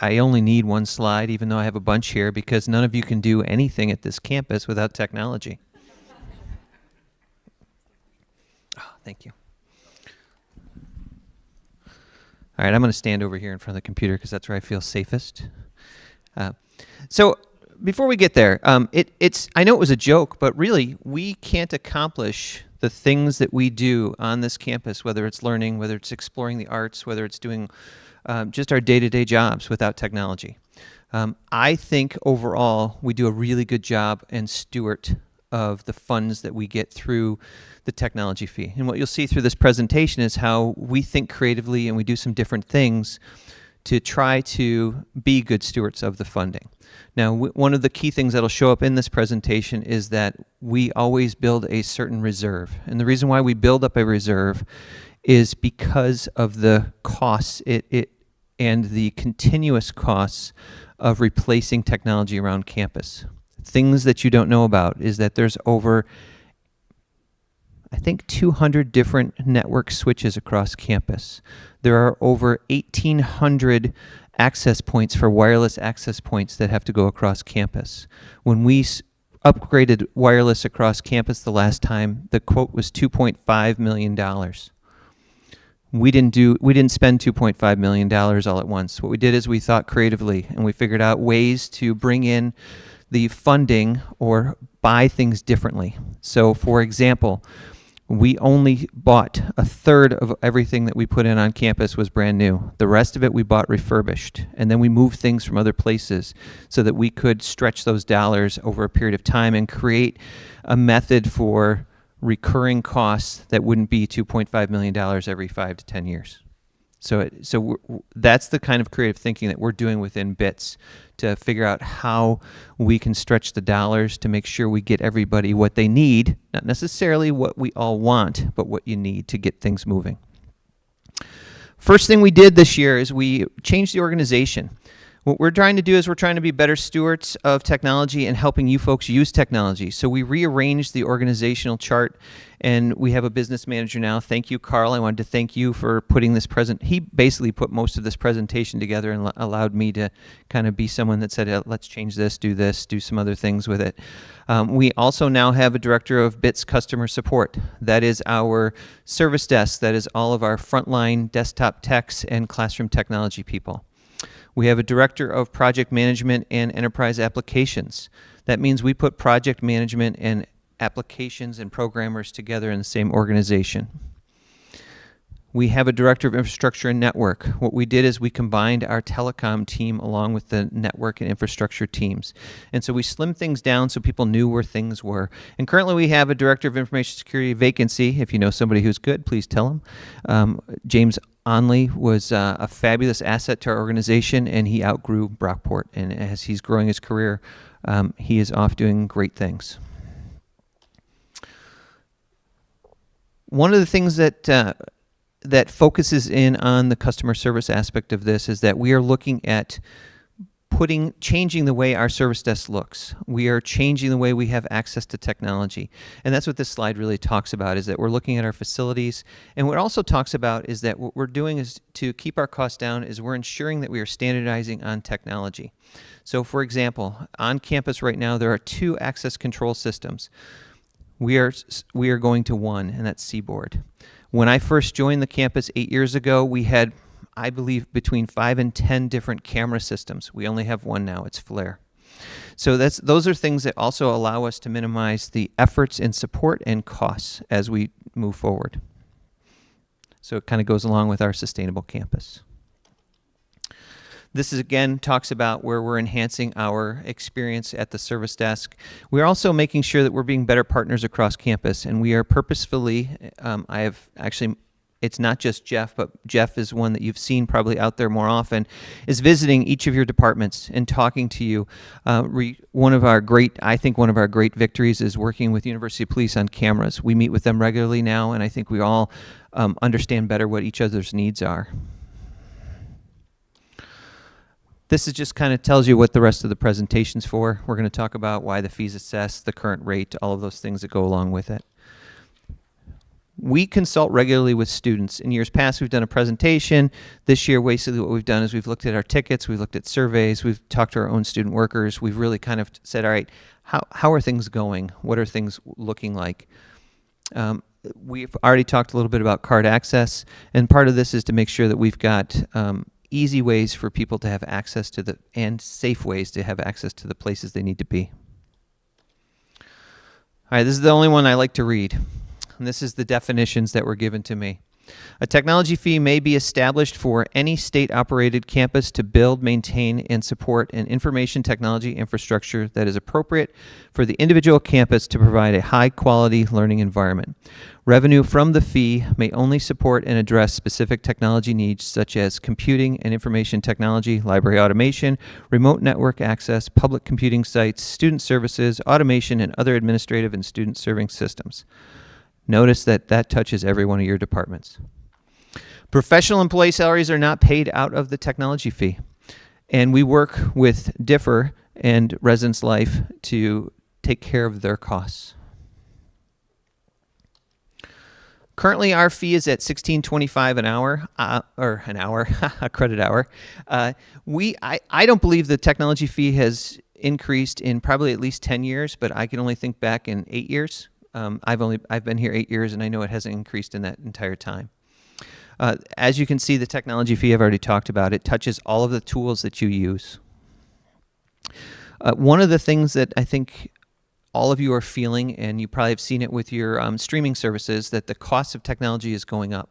I only need one slide, even though I have a bunch here, because none of you can do anything at this campus without technology. Oh, thank you. All right, I'm going to stand over here in front of the computer because that's where I feel safest. So before we get there, I know it was a joke, but really we can't accomplish the things that we do on this campus, whether it's learning, whether it's exploring the arts, whether it's doing just our day-to-day jobs without technology. I think overall we do a really good job and steward of the funds that we get through the technology fee. And what you'll see through this presentation is how we think creatively and we do some different things to try to be good stewards of the funding. Now, one of the key things that'll show up in this presentation is that we always build a certain reserve. And the reason why we build up a reserve is because of the costs and the continuous costs of replacing technology around campus. Things that you don't know about is that there's over, I think, 200 different network switches across campus. There are over 1,800 access points for wireless access points that have to go across campus. When we upgraded wireless across campus the last time, the quote was $2.5 million. We didn't spend $2.5 million all at once. What we did is we thought creatively and we figured out ways to bring in the funding or buy things differently. So for example, we only bought a third of everything that we put in on campus was brand new. The rest of it we bought refurbished. And then we moved things from other places so that we could stretch those dollars over a period of time and create a method for recurring costs that wouldn't be $2.5 million every 5 to 10 years. So that's the kind of creative thinking that we're doing within BITS to figure out how we can stretch the dollars to make sure we get everybody what they need, not necessarily what we all want, but what you need to get things moving. First thing we did this year is we changed the organization. What we're trying to do is we're trying to be better stewards of technology and helping you folks use technology. So we rearranged the organizational chart and we have a business manager now. Thank you, Carl. I wanted to thank you for putting this he basically put most of this presentation together and allowed me to kind of be someone that said, let's change this, do some other things with it. We also now have a director of BITS customer support. That is our service desk. That is all of our frontline desktop techs and classroom technology people. We have a director of project management and enterprise applications. That means we put project management and applications and programmers together in the same organization. We have a director of infrastructure and network. What we did is we combined our telecom team along with the network and infrastructure teams. And so we slimmed things down so people knew where things were. And currently we have a director of information security vacancy. If you know somebody who's good, please tell them. James Onley was a fabulous asset to our organization, and he outgrew Brockport. And as he's growing his career, he is off doing great things. One of the things that focuses in on the customer service aspect of this is that we are looking at changing the way our service desk looks. We are changing the way we have access to technology. And that's what this slide really talks about, is that we're looking at our facilities. And what it also talks about is that what we're doing is to keep our costs down is we're ensuring that we are standardizing on technology. So for example, on campus right now, there are 2 access control systems. We are going to one, and that's Seaboard. When I first joined the campus 8 years ago, we had, I believe, between 5 and 10 different camera systems. We only have one now, it's Flare. So those are things that also allow us to minimize the efforts in support and costs as we move forward. So it kind of goes along with our sustainable campus. This is, again, talks about where we're enhancing our experience at the service desk. We're also making sure that we're being better partners across campus, and we are purposefully, it's not just Jeff, but Jeff is one that you've seen probably out there more often, is visiting each of your departments and talking to you. One of our great victories is working with University Police on cameras. We meet with them regularly now, and I think we all understand better what each other's needs are. This is just kind of tells you what the rest of the presentation's for. We're going to talk about why the fee's assessed, the current rate, all of those things that go along with it. We consult regularly with students. In years past, we've done a presentation. This year, basically what we've done is we've looked at our tickets, we've looked at surveys, we've talked to our own student workers. We've really kind of said, all right, how are things going? What are things looking like? We've already talked a little bit about card access, and part of this is to make sure that we've got easy ways for people to have access to and safe ways to have access to the places they need to be. All right, this is the only one I like to read. And this is the definitions that were given to me. A technology fee may be established for any state-operated campus to build, maintain, and support an information technology infrastructure that is appropriate for the individual campus to provide a high-quality learning environment. Revenue from the fee may only support and address specific technology needs such as computing and information technology, library automation, remote network access, public computing sites, student services, automation, and other administrative and student-serving systems. Notice that that touches every one of your departments. Professional employee salaries are not paid out of the technology fee. And we work with Differ and Residence Life to take care of their costs. Currently, our fee is at $16.25 an hour, a credit hour. I don't believe the technology fee has increased in probably at least 10 years, but I can only think back in 8 years. I've been here 8 years, and I know it hasn't increased in that entire time. As you can see, the technology fee I've already talked about. It touches all of the tools that you use. One of the things that I think all of you are feeling, and you probably have seen it with your streaming services, that the cost of technology is going up.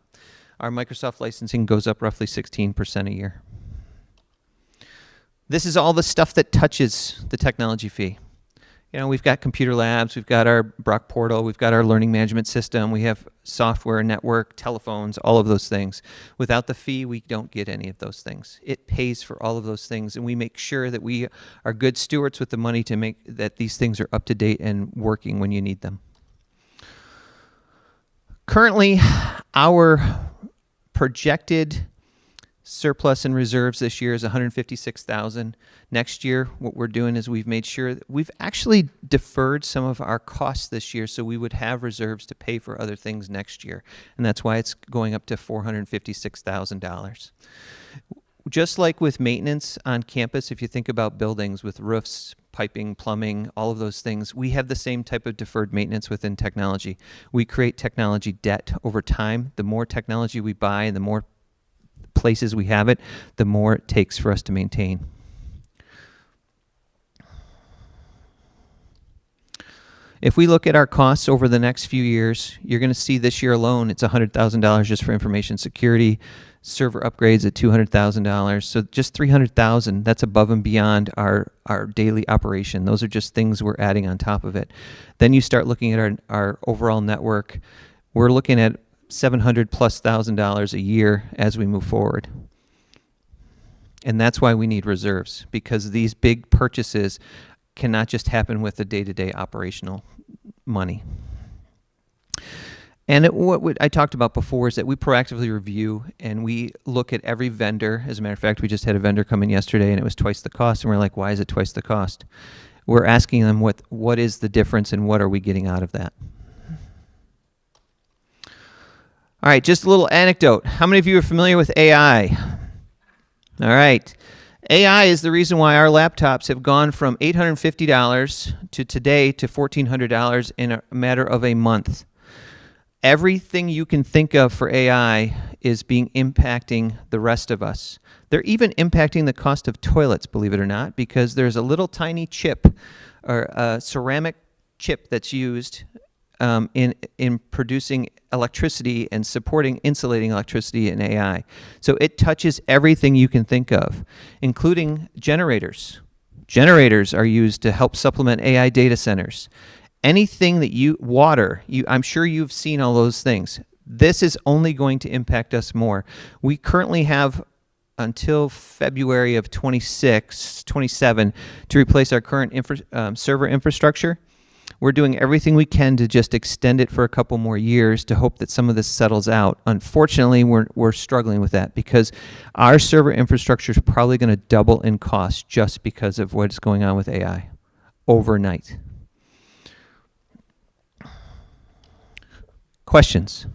Our Microsoft licensing goes up roughly 16% a year. This is all the stuff that touches the technology fee. You know, we've got computer labs, we've got our Brock portal, we've got our learning management system, we have software, network, telephones, all of those things. Without the fee, we don't get any of those things. It pays for all of those things, and we make sure that we are good stewards with the money to make that these things are up to date and working when you need them. Currently, our projected surplus and reserves this year is $156,000. Next year, what we're doing is we've made sure that we've actually deferred some of our costs this year so we would have reserves to pay for other things next year. And that's why it's going up to $456,000. Just like with maintenance on campus, if you think about buildings with roofs, piping, plumbing, all of those things, we have the same type of deferred maintenance within technology. We create technology debt over time. The more technology we buy and the more places we have it, the more it takes for us to maintain. If we look at our costs over the next few years, you're going to see this year alone, it's $100,000 just for information security, server upgrades at $200,000. So just $300,000, that's above and beyond our daily operation. Those are just things we're adding on top of it. Then you start looking at our overall network. We're looking at $700,000+ a year as we move forward. And that's why we need reserves, because these big purchases cannot just happen with the day-to-day operational money. And what I talked about before is that we proactively review and we look at every vendor. As a matter of fact, we just had a vendor come in yesterday and it was twice the cost, and we're like, why is it twice the cost? We're asking them what is the difference and what are we getting out of that? All right, just a little anecdote. How many of you are familiar with AI? All right. AI is the reason why our laptops have gone from $850 to today to $1,400 in a matter of a month. Everything you can think of for AI is impacting the rest of us. They're even impacting the cost of toilets, believe it or not, because there's a little tiny chip or a ceramic chip that's used in producing electricity and insulating electricity in AI. So it touches everything you can think of, including generators. Generators are used to help supplement AI data centers. Anything that I'm sure you've seen all those things. This is only going to impact us more. We currently have until February of 27 to replace our current server infrastructure. We're doing everything we can to just extend it for a couple more years to hope that some of this settles out. Unfortunately, we're struggling with that because our server infrastructure is probably going to double in cost just because of what's going on with AI overnight. Questions?